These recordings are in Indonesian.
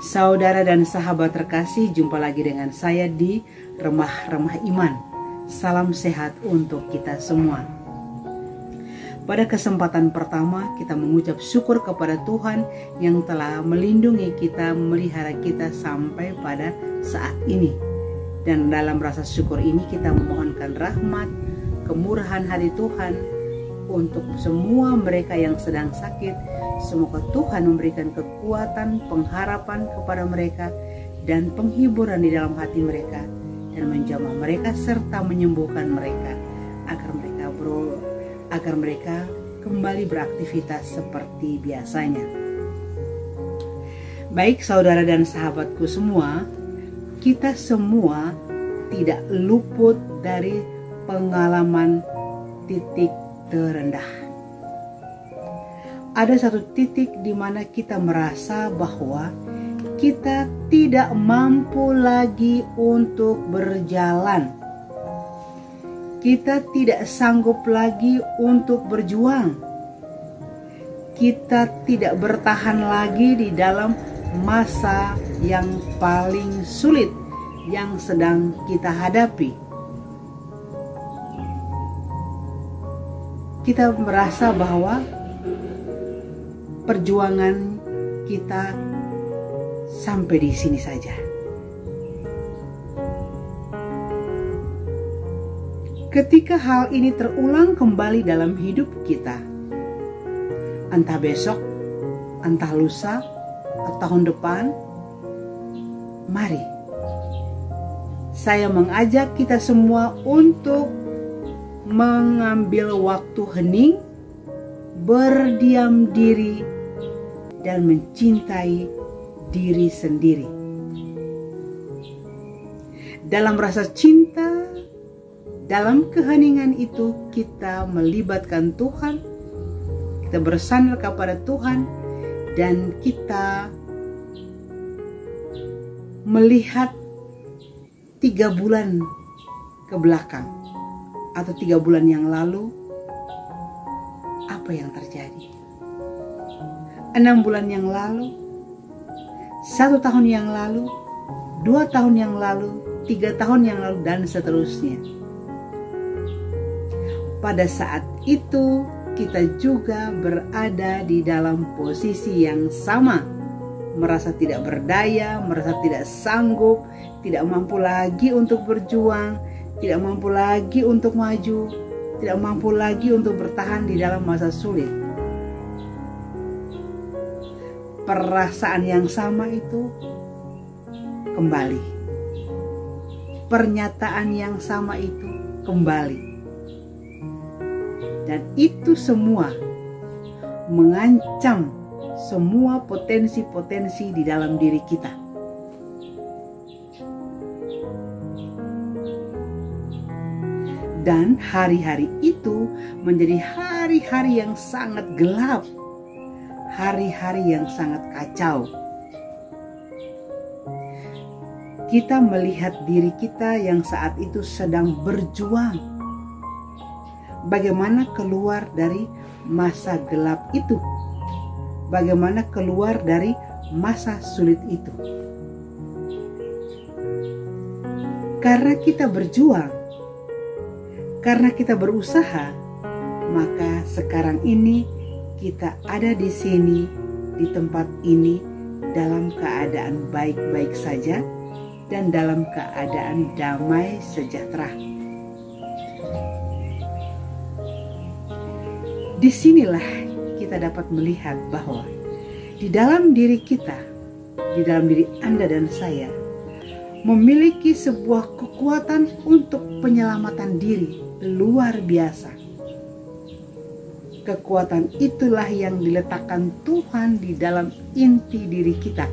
Saudara dan sahabat terkasih, jumpa lagi dengan saya di Remah-Remah Iman. Salam sehat untuk kita semua. Pada kesempatan pertama, kita mengucap syukur kepada Tuhan yang telah melindungi kita, memelihara kita sampai pada saat ini. Dan dalam rasa syukur ini kita memohonkan rahmat, kemurahan hati Tuhan untuk semua mereka yang sedang sakit. Semoga Tuhan memberikan kekuatan, pengharapan kepada mereka dan penghiburan di dalam hati mereka, dan menjamah mereka serta menyembuhkan mereka agar mereka kembali beraktivitas seperti biasanya. Baik saudara dan sahabatku semua, kita semua tidak luput dari pengalaman titik terendah. Ada satu titik di mana kita merasa bahwa kita tidak mampu lagi untuk berjalan. Kita tidak sanggup lagi untuk berjuang. Kita tidak bertahan lagi di dalam masa yang paling sulit yang sedang kita hadapi. Kita merasa bahwa perjuangan kita sampai di sini saja. Ketika hal ini terulang kembali dalam hidup kita, entah besok, entah lusa, atau tahun depan, mari saya mengajak kita semua untuk mengambil waktu hening, berdiam diri, dan mencintai diri sendiri. Dalam rasa cinta, dalam keheningan itu kita melibatkan Tuhan, kita bersandar kepada Tuhan, dan kita melihat 3 bulan ke belakang atau 3 bulan yang lalu, apa yang terjadi. 6 bulan yang lalu, 1 tahun yang lalu, 2 tahun yang lalu, 3 tahun yang lalu, dan seterusnya. Pada saat itu kita juga berada di dalam posisi yang sama, merasa tidak berdaya, merasa tidak sanggup, tidak mampu lagi untuk berjuang, tidak mampu lagi untuk maju, tidak mampu lagi untuk bertahan di dalam masa sulit. Perasaan yang sama itu kembali. Pernyataan yang sama itu kembali. Dan itu semua mengancam semua potensi-potensi di dalam diri kita. Dan hari-hari itu menjadi hari-hari yang sangat gelap, hari-hari yang sangat kacau. Kita melihat diri kita yang saat itu sedang berjuang. Bagaimana keluar dari masa gelap itu? Bagaimana keluar dari masa sulit itu? Karena kita berjuang, karena kita berusaha, maka sekarang ini kita ada di sini, di tempat ini, dalam keadaan baik-baik saja dan dalam keadaan damai sejahtera. Disinilah kita dapat melihat bahwa di dalam diri kita, di dalam diri Anda dan saya, memiliki sebuah kekuatan untuk penyelamatan diri luar biasa. Kekuatan itulah yang diletakkan Tuhan di dalam inti diri kita.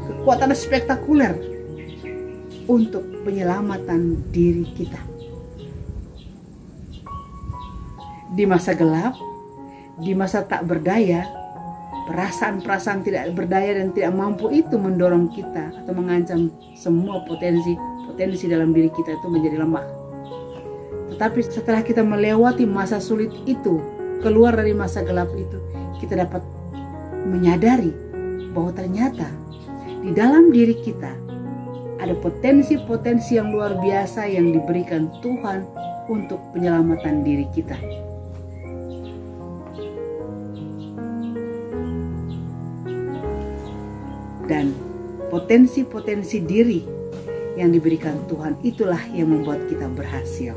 Kekuatan spektakuler untuk penyelamatan diri kita. Di masa gelap, di masa tak berdaya, perasaan-perasaan tidak berdaya dan tidak mampu itu mendorong kita atau mengancam semua potensi dalam diri kita itu menjadi lemah. Tetapi setelah kita melewati masa sulit itu, keluar dari masa gelap itu, kita dapat menyadari bahwa ternyata di dalam diri kita ada potensi-potensi yang luar biasa yang diberikan Tuhan untuk penyelamatan diri kita. Dan potensi-potensi diri yang diberikan Tuhan itulah yang membuat kita berhasil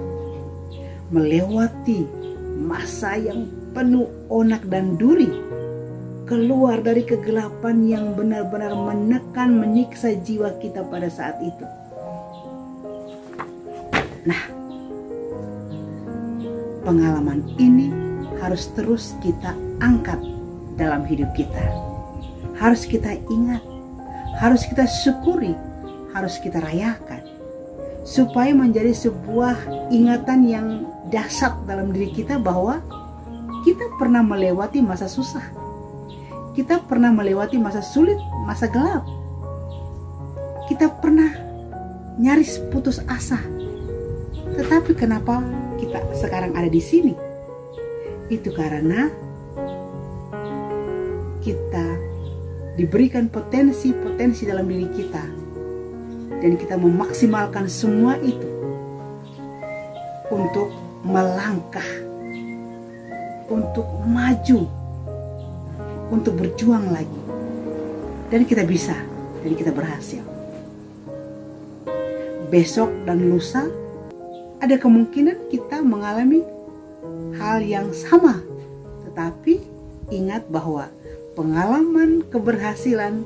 melewati masa yang penuh onak dan duri, keluar dari kegelapan yang benar-benar menekan, menyiksa jiwa kita pada saat itu. Nah, pengalaman ini harus terus kita angkat dalam hidup kita. Harus kita ingat, harus kita syukuri, harus kita rayakan, supaya menjadi sebuah ingatan yang dahsyat dalam diri kita bahwa kita pernah melewati masa susah, kita pernah melewati masa sulit, masa gelap, kita pernah nyaris putus asa. Tetapi kenapa kita sekarang ada di sini? Itu karena kita diberikan potensi-potensi dalam diri kita, dan kita memaksimalkan semua itu untuk melangkah, untuk maju, untuk berjuang lagi. Dan kita bisa, dan kita berhasil. Besok dan lusa ada kemungkinan kita mengalami hal yang sama. Tetapi ingat bahwa pengalaman keberhasilan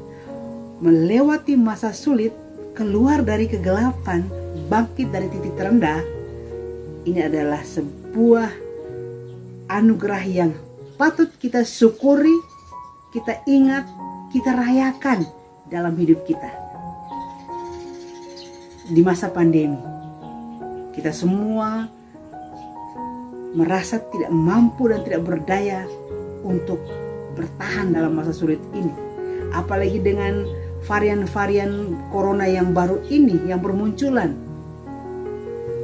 melewati masa sulit, keluar dari kegelapan, bangkit dari titik terendah, ini adalah sebuah anugerah yang patut kita syukuri, kita ingat, kita rayakan dalam hidup kita. Di masa pandemi, kita semua merasa tidak mampu dan tidak berdaya untuk bertahan dalam masa sulit ini. Apalagi dengan varian-varian corona yang baru ini yang bermunculan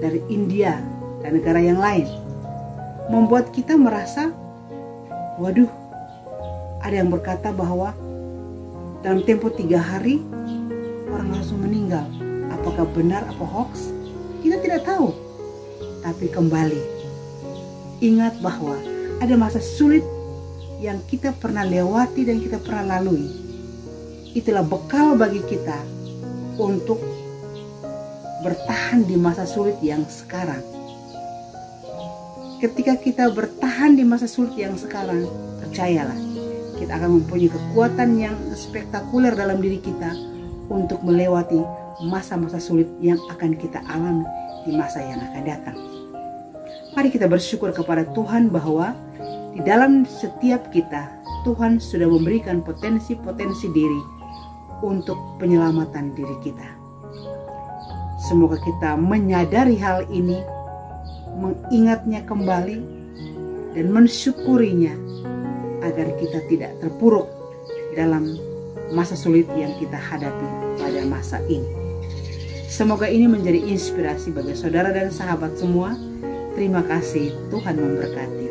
dari India dan negara yang lain, membuat kita merasa, waduh, ada yang berkata bahwa dalam tempo 3 hari orang langsung meninggal. Apakah benar atau hoax? Kita tidak tahu. Tapi kembali, ingat bahwa ada masa sulit yang kita pernah lewati dan kita pernah lalui. Itulah bekal bagi kita untuk bertahan di masa sulit yang sekarang. Ketika kita bertahan di masa sulit yang sekarang, percayalah, kita akan mempunyai kekuatan yang spektakuler dalam diri kita untuk melewati masa-masa sulit yang akan kita alami di masa yang akan datang. Mari kita bersyukur kepada Tuhan bahwa di dalam setiap kita, Tuhan sudah memberikan potensi-potensi diri untuk penyelamatan diri kita. Semoga kita menyadari hal ini, mengingatnya kembali, dan mensyukurinya agar kita tidak terpuruk dalam masa sulit yang kita hadapi pada masa ini. Semoga ini menjadi inspirasi bagi saudara dan sahabat semua. Terima kasih, Tuhan memberkati.